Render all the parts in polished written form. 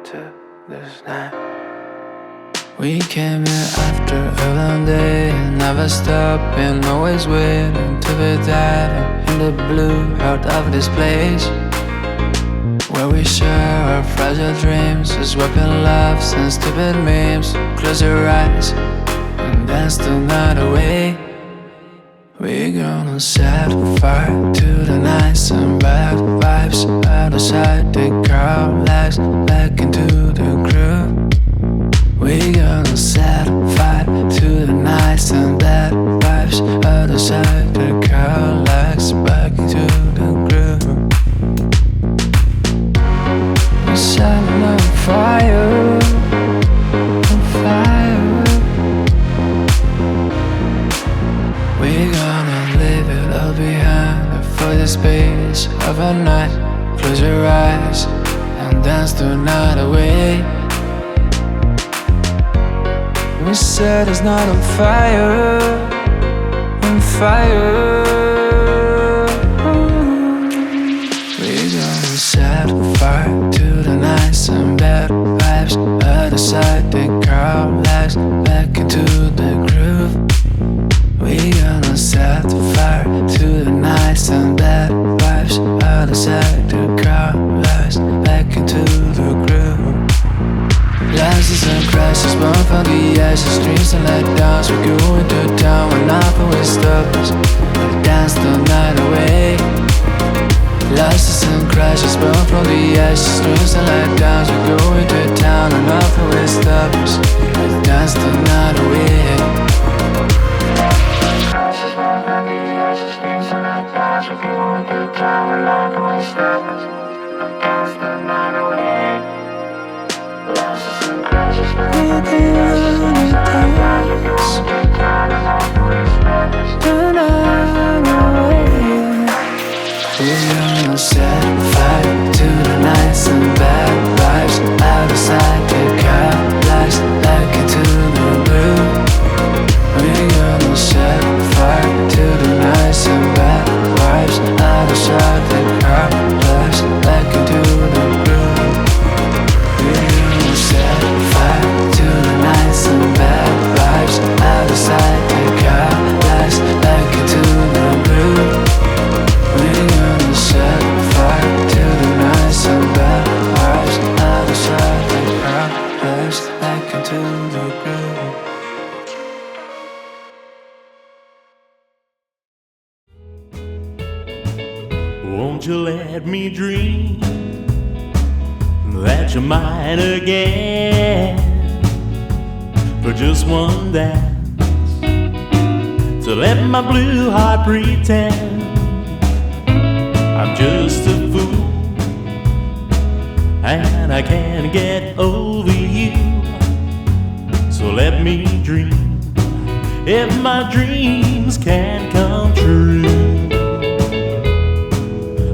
to this night. We came here after a long day, never stopping, always waiting to be diving in the blue heart of this place, where we share our fragile dreams, swapping laughs and stupid memes. Close your eyes and dance the night away. We're gonna set fire to the nights and bad vibes out of sight. Take our lives back into the groove. We're gonna set fire to the nights and bad vibes out of sight. Take our lives back into the groove. We're setting on fire, on fire. We're gonna leave it all behind for the space of a night. Close your eyes and dance the night away. We set us not on fire, on fire. We're gonna set fire to the nights and bad vibes out of sight. Take our lives back into the groove. We're gonna set fire to the nights and bad vibes out of sight. Take our lives back into the groove. Glasses and crashes, born from the ashes, dreams and letdowns. We go into town when nothing will stop us. We dance the night away. Glasses and crashes, born from the ashes, dreams and letdowns. We go into town and nothing will stop us. We dance the night away. We go into town and nothing will stop us. We dance the night away. Glasses and crashes, born from the ashes, dreams and letdowns. We go into town and nothing will stop us. The night away. We're gonna set fire to the nights and bad vibes out of sight. Take our lives back into the groove. We're gonna set fire to the nights and bad vibes out of sight. Take our lives back into the groove. We're gonna set fire to the nights and bad vibes out of sight. Take our lives back into the groove. We're gonna set fire to the nights and bad vibes out of sight. Take our lives back into the groove. Won't you let me dream that you're mine again, for just one dance, to let my blue heart pretend I'm just a fool and I can't get over you. So let me dream, if my dreams can come true.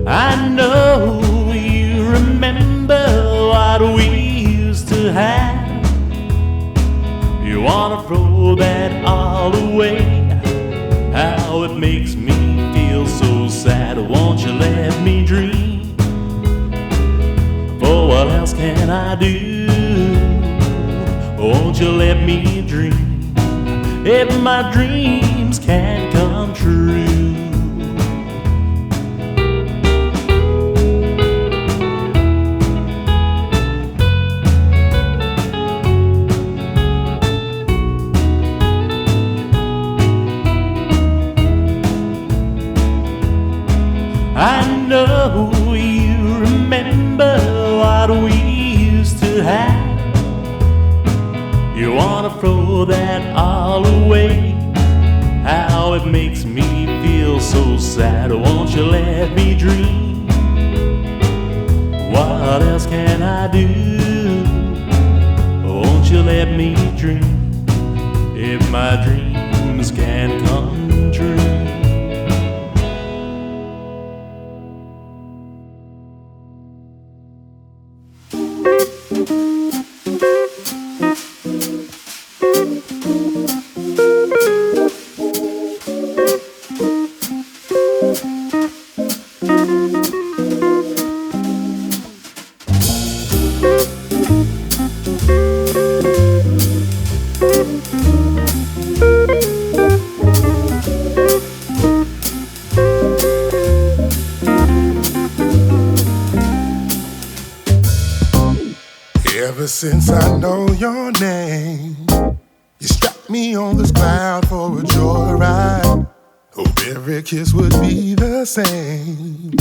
I know you remember what we used to have. You wanna throw that all away. How it makes me feel so sad. Won't you let me dream? For what else can I do? Won't you let me dream, if my dreams can come true? I know you remember what we used to have. You wanna throw that all away. How it makes me feel so sad. Won't you let me dream? What else can I do? Won't you let me dream, if my dreams can come true? me on this cloud for a joyride. Hope every kiss would be the same,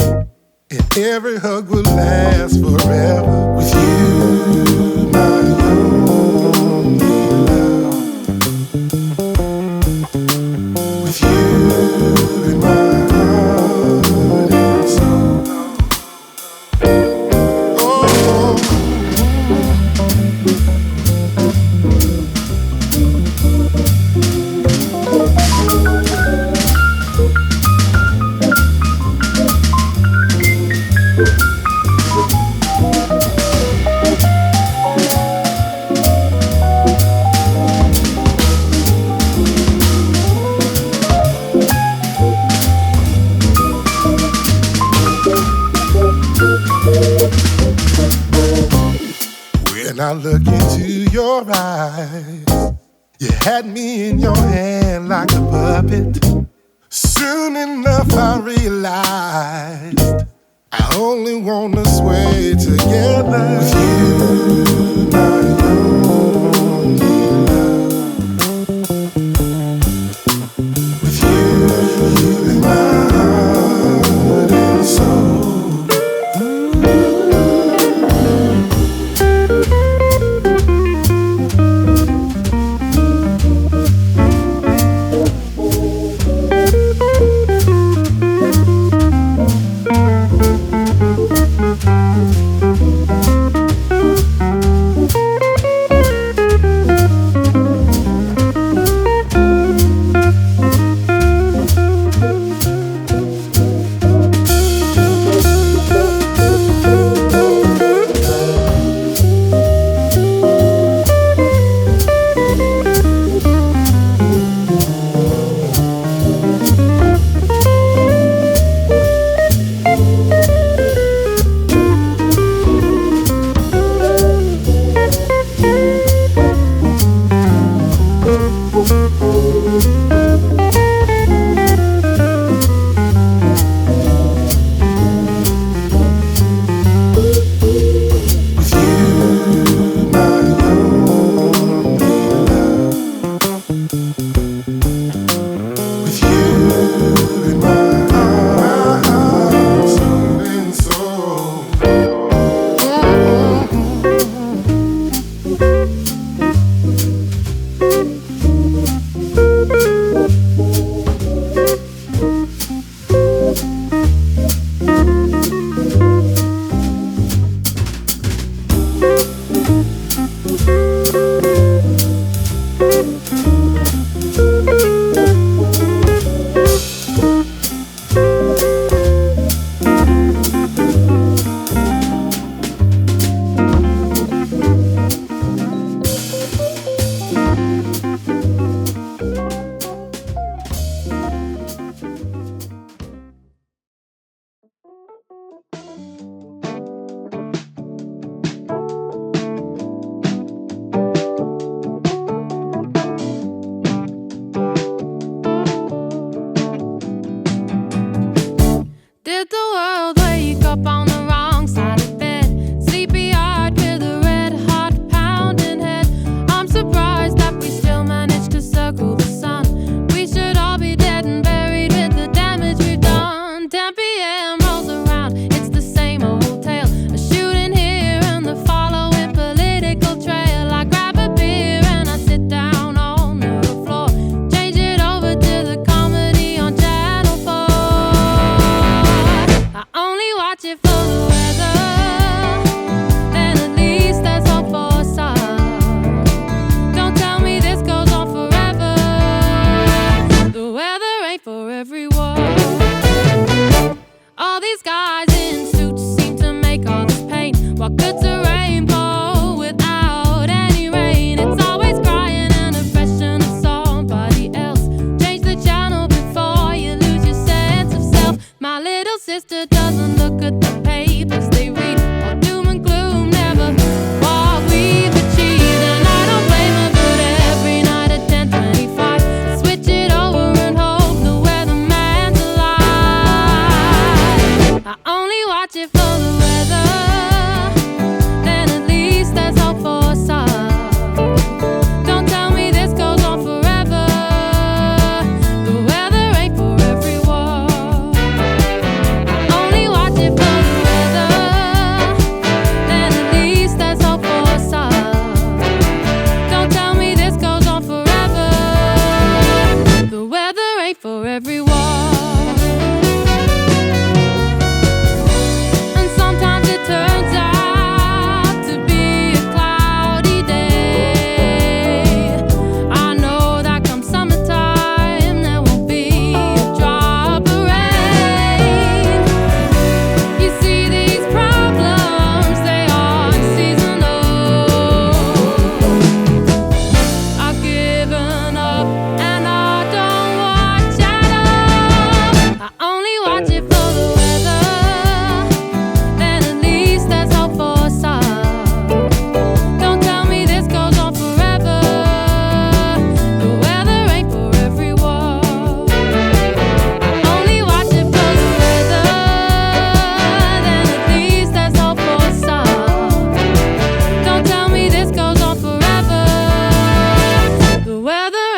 and every hug would last forever. With you, my only love. With you in my heart and soul. Oh. When I look into your eyes, you had me in your hand like a puppet. Soon enough I realized I only wanna sway together. With you, my only love. With you in my heart and soul.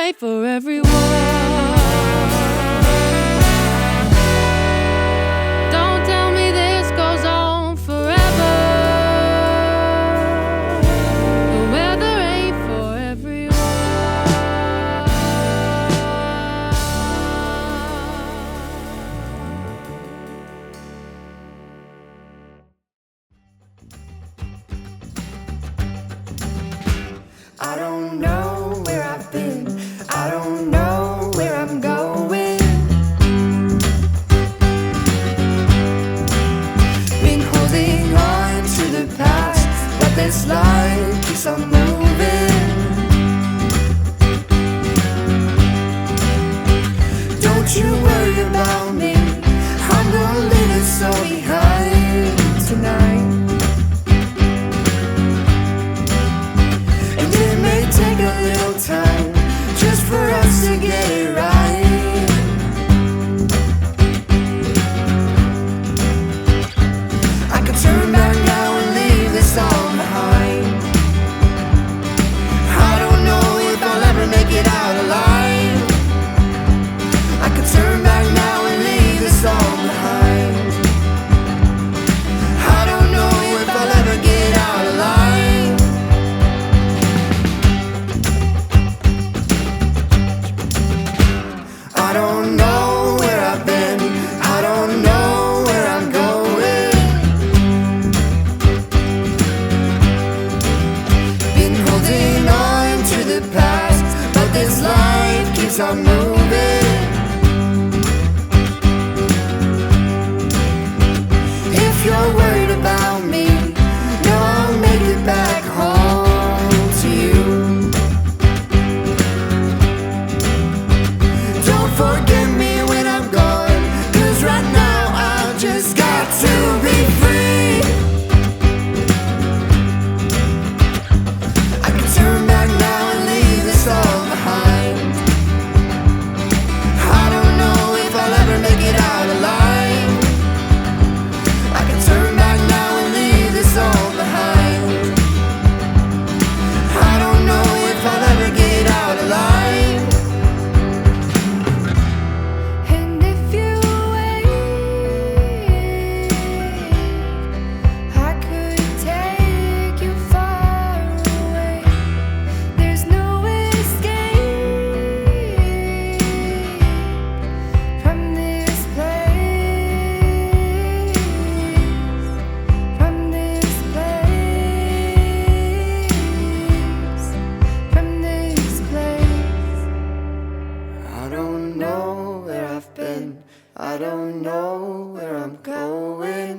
ain't for everyone. Don't tell me this goes on forever. The weather ain't for everyone. I don't know where I've been, I don't know where I'm going. Been holding on to the past, but this life keeps on moving. Don't you worry about me, I'm gonna leave this all behind tonight. Take a little time just for us to get it right. I could turn back now and leave this all behind. I don't know if I'll ever make it out alive. I could turn back now and leave this all behind. I don't know if I'll ever get out alive. I don't know where I've been, I don't know where I'm going. Been holding on to the past, but this life keeps on moving. If you're worried about me, no, I'll make it back home to you. Forgive me when I'm gone, 'cause right now I just got to be free. I can turn back now and leave this all behind. I don't know if I'll ever make it out alive. I can turn back now and leave this all behind. I don't know if I'll ever get out alive. I don't know where I'm going.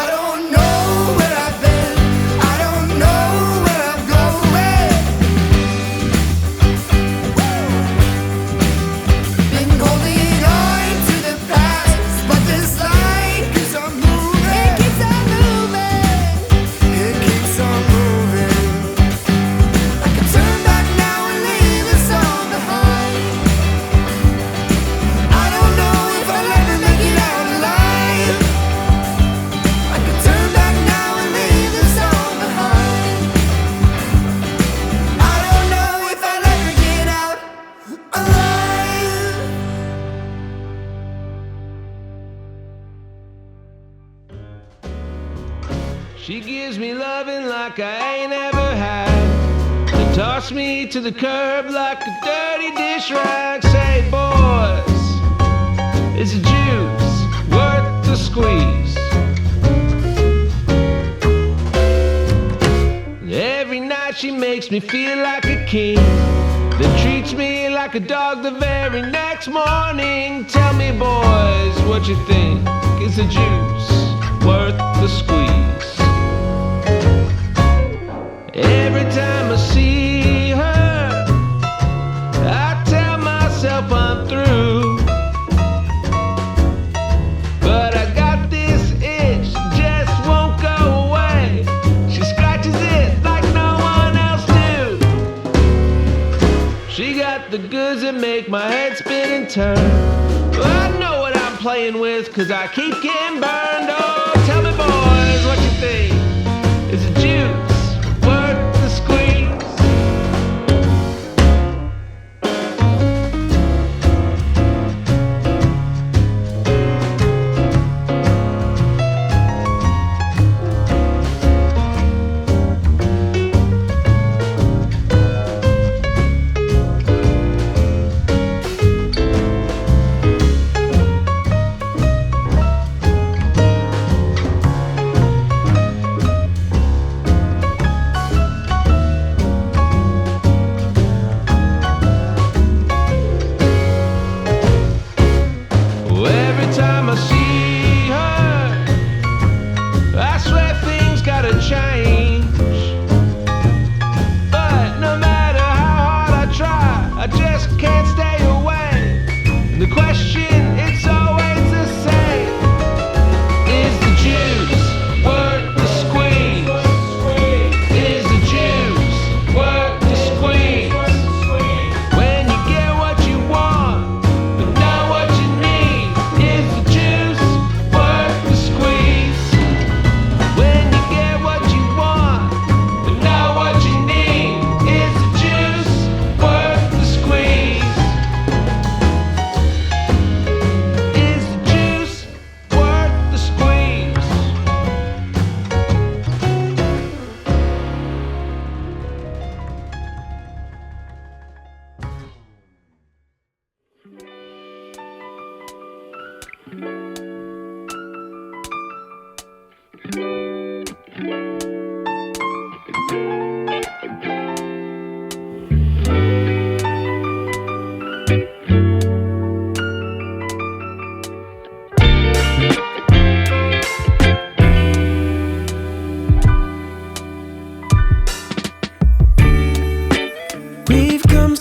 I don't know where I've been, I don't know where I'm going. Been holding on to the past, but this life keeps on moving. It keeps on moving. It keeps on moving. I can turn back now and leave this all behind. I don't know if I'll ever make it out alive. I can turn back now and leave this all behind. I don't know if I'll ever get out alive. She gives me loving like I ain't ever had, and toss me to the curb like a dirty dish rag. Say, boys, is the juice worth the squeeze? Every night she makes me feel like a king, then treats me like a dog the very next morning. Tell me, boys, what you think? Is the juice worth the squeeze? Every time I see her, I tell myself I'm through, but I got this itch, just won't go away. She scratches it like no one else do. She got the goods that make my head spin and turn. Well, I know what I'm playing with, 'cause I keep getting burned. Oh, tell me, boys, what you think? Is the juice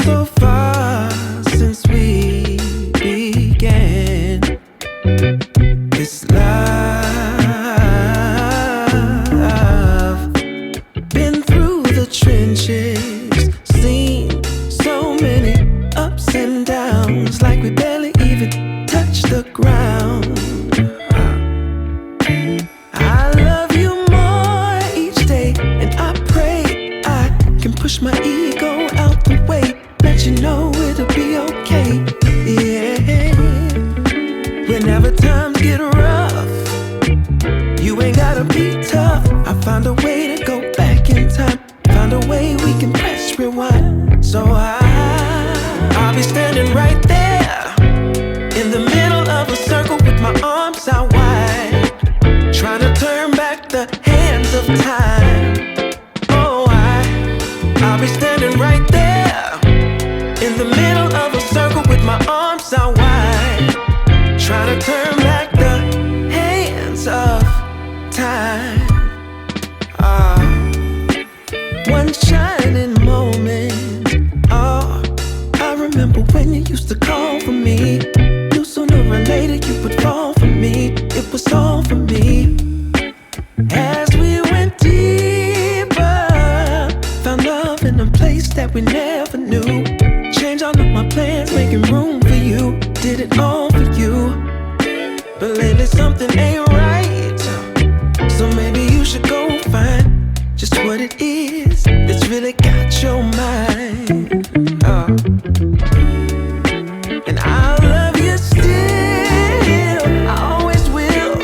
so far since we began this love. Been through the trenches, seen so many ups and downs, like we barely even touched the ground. I love you more each day, and I pray I can push my ego out the way, let you know it'll be okay. Yeah. Whenever times get rough, you ain't gotta be tough. I found a way to go back in time, found a way we can press rewind. So I'll be standing right there in the middle of a circle with my arms out wide, trying to turn back the hands of time. Oh, I'll be standing right there in the middle of a circle with my arms out wide, trying to turn back the hands of time. One shining moment. Oh, I remember when you used to call for me. Knew sooner or later you would fall for me. It was all for me. As we went deeper, found love in a place that we never knew. Changed all of my plans, making room for you. Did it all for you. But lately something ain't right, so maybe you should go find just what it is that's really got your mind. And I'll love you still, I always will.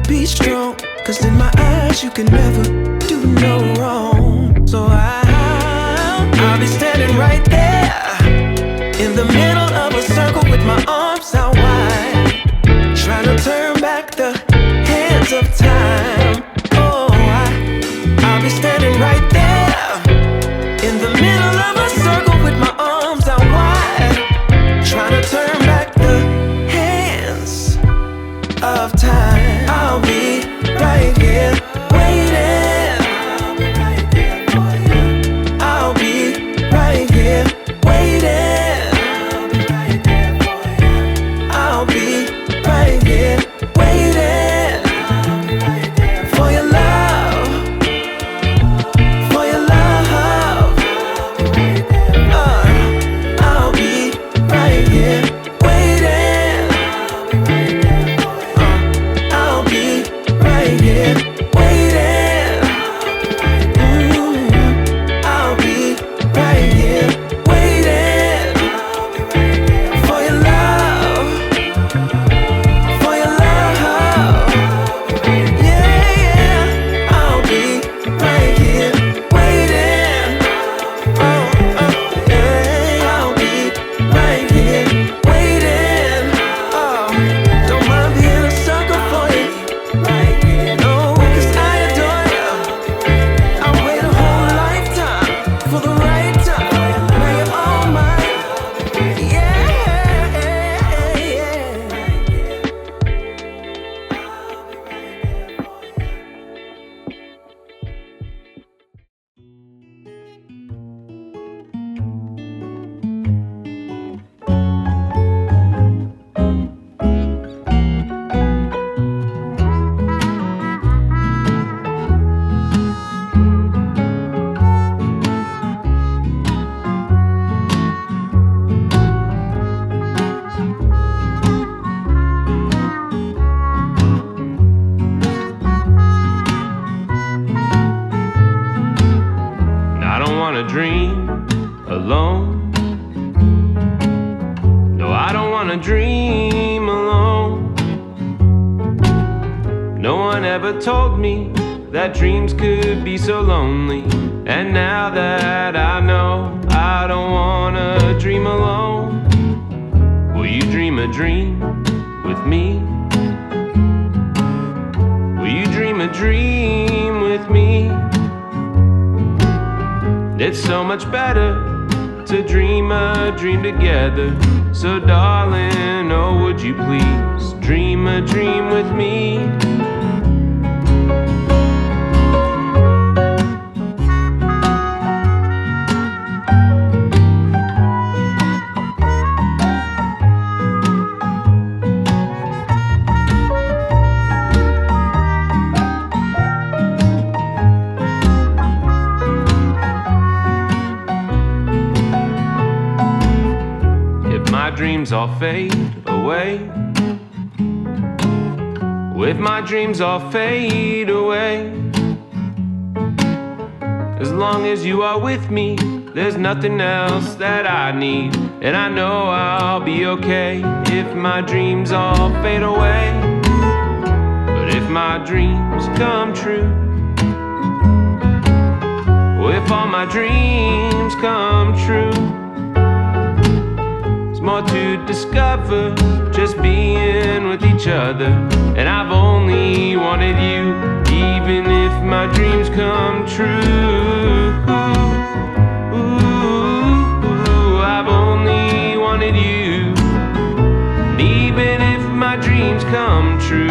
Be strong, cause in my eyes you can never do no wrong. So I'll be standing right there in the middle of a circle with my arms out wide, trying to turn back the hands of time. Oh, I'll be standing right there in the middle of a circle with my arms out wide, trying to turn back the hands of time. I'll be right here waiting. I'll be right here waiting. I'll be right here waiting for your love, for your love. I'll be right here waiting. I'll be right here waiting. I'll be right here waiting for your love, for your love. Yeah, I'll be right here waiting. Yeah, I'll be right here waiting. Don't mind being a sucker for you. No, 'cause I adore you. I'll wait a whole lifetime for the right time. Now you're all mine. Yeah. And I don't wanna dream alone. No, I don't wanna dream alone. No one ever told me that dreams could be so lonely. And now that I know, I don't wanna dream alone. Will you dream a dream with me? Will you dream a dream with me? It's so much better to dream a dream together. So darling, oh would you please dream a dream with me? dreams all fade away, if my dreams all fade away, as long as you are with me, there's nothing else that I need, and I know I'll be okay if my dreams all fade away. But if my dreams come true, if all my dreams come true, there's more to discover just being with each other, and I've only wanted you, even if my dreams come true. I've only wanted you, and even if my dreams come true.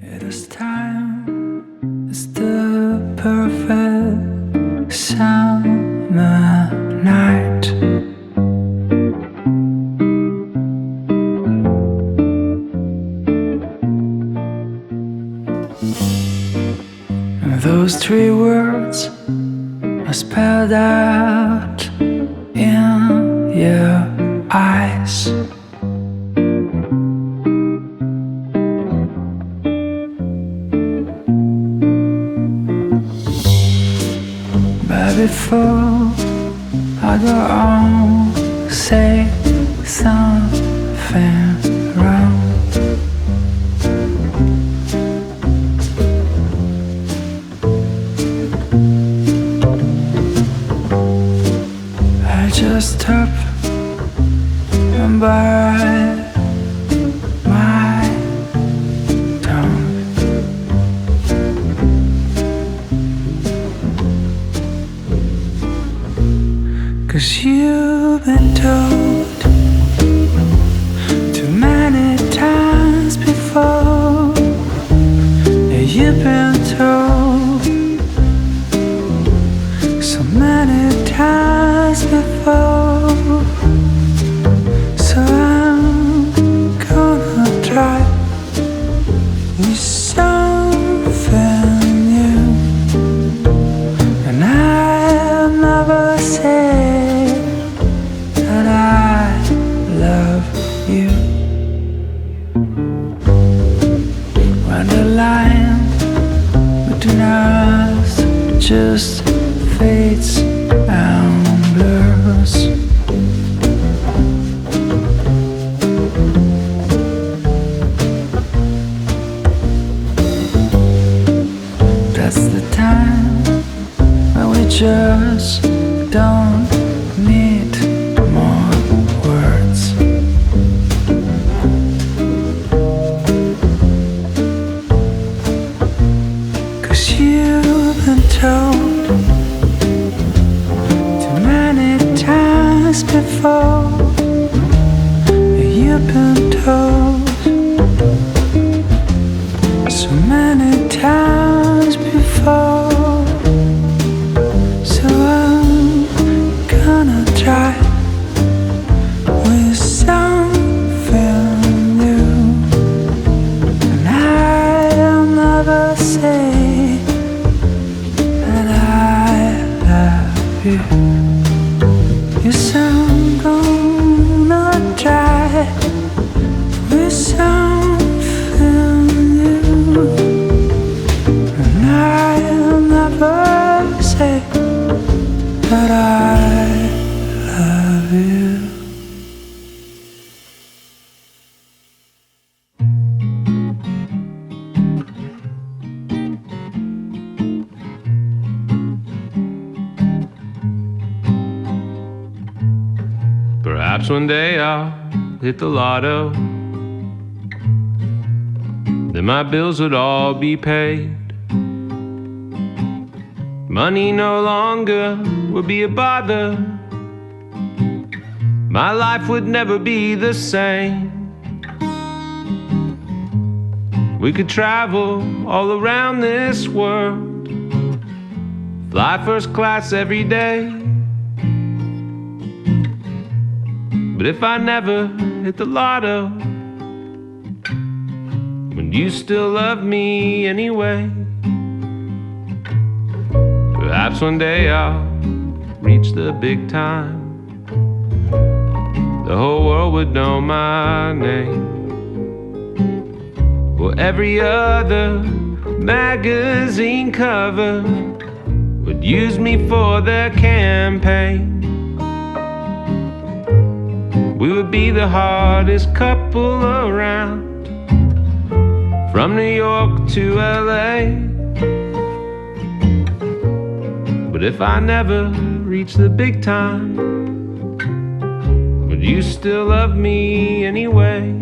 It is time, it's the perfect summer night. Those three words are spelled out in your eyes. But before I go on, say something wrong. I just hope and bite my tongue. Cause you've been told too many times before. Yeah, you've been told so many times before. So I'm gonna try with something new, and I'll never say that I love you. When the line between us just fades and blurs, that's the time when we just don't need more words. Cause you've been told too many times before. You've been told so many times before. So I'm gonna try with something new, and I'll never say that I love you. Yes, I'm gonna try with something new, and I'll never say that I love you. Perhaps one day I'll hit the lotto, then my bills would all be paid. Money no longer would be a bother. My life would never be the same. We could travel all around this world, fly first class every day. But if I never hit the lotto, would you still love me anyway? Perhaps one day I'll reach the big time. The whole world would know my name. Well, every other magazine cover would use me for their campaign. We would be the hottest couple around, from New York to LA. But if I never reach the big time, would you still love me anyway?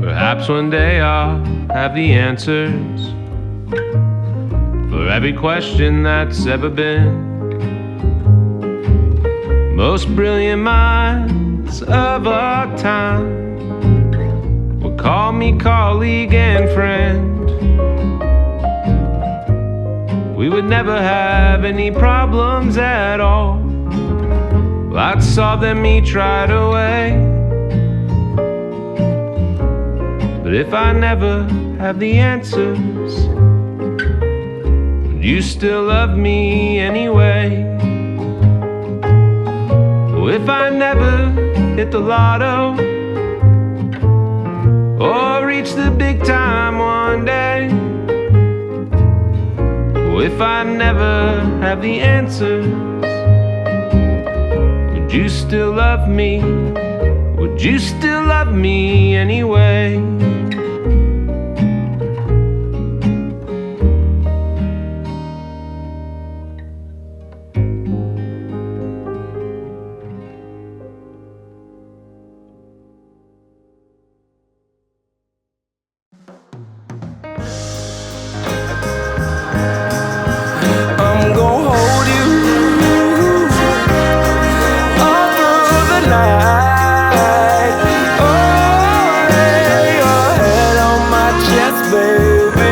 Perhaps one day I'll have the answers for every question that's ever been. Most brilliant minds of our time will call me colleague and friend. We would never have any problems at all. I'd solve them each right away. But if I never have the answers, would you still love me anyway? Oh, if I never hit the lotto or reach the big time one day, oh, if I never have the answers, would you still love me? Would you still love me anyway? I'm gonna hold you all through the night. Oh, lay your head on my chest, baby,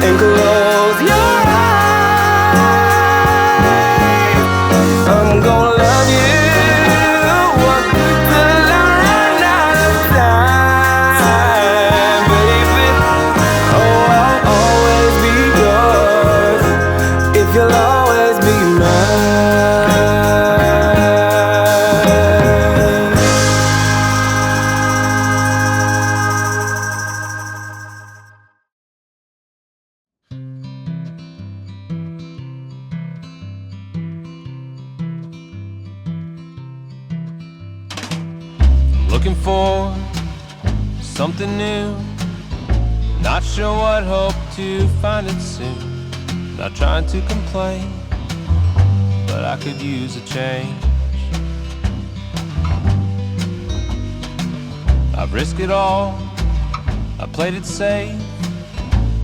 and close your eyes. I'm gonna love you till I run out of time, baby. Oh, I'll always be yours if you'll always be mine. Looking for something new, not sure what, hope to find it soon. Not trying to complain, but I could use a change. I've risked it all, I played it safe,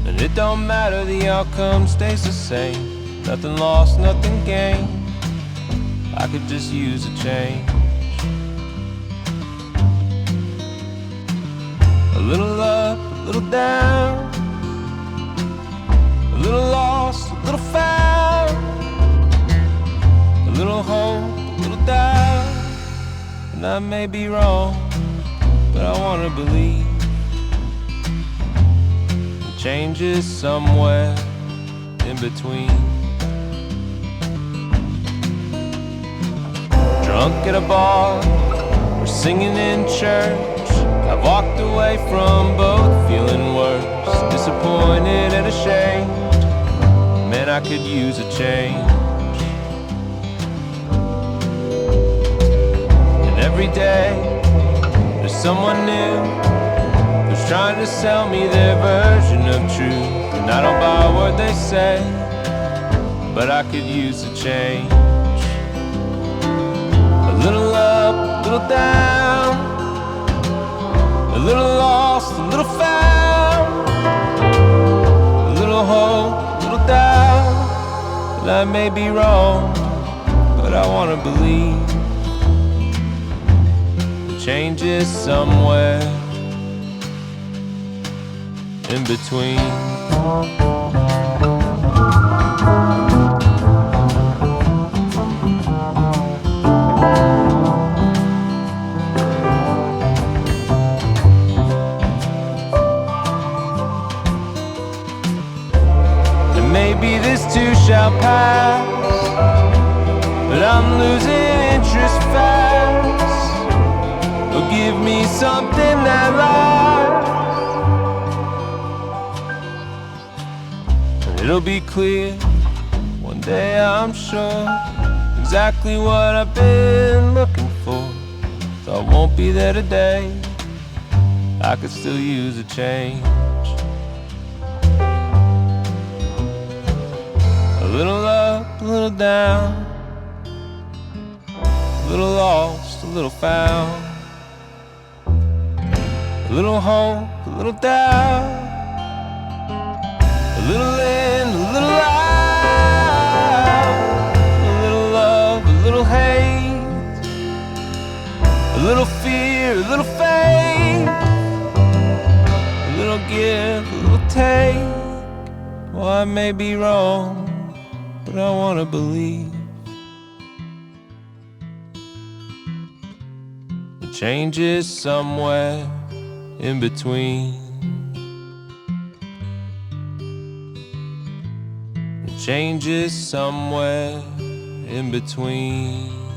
and it don't matter, the outcome stays the same. Nothing lost, nothing gained, I could just use a change. A little up, a little down, a little lost, a little found, a little home, a little down. And I may be wrong, but I wanna believe the change is somewhere in between. Drunk at a bar, or singing in church, I've walked away from both, feeling worse, disappointed and ashamed. Man, I could use a change. And every day, there's someone new who's trying to sell me their version of truth. And I don't buy a word they say, but I could use a change. little down, a little lost, a little found, a little hope, a little doubt. And I may be wrong, but I wanna believe the change is somewhere in between. And maybe this too shall pass, but I'm losing interest fast. Oh, give me something that lasts. It'll be clear one day, I'm sure, exactly what I've been looking for. So I won't be there today, I could still use a change. A little up, a little down, a little lost, a little found, a little hope, a little doubt, a little in, a little out, a little love, a little hate, a little fear, a little faith, a little give, a little take. Well, I may be wrong, but I wanna believe the change is somewhere in between. Change is somewhere in between.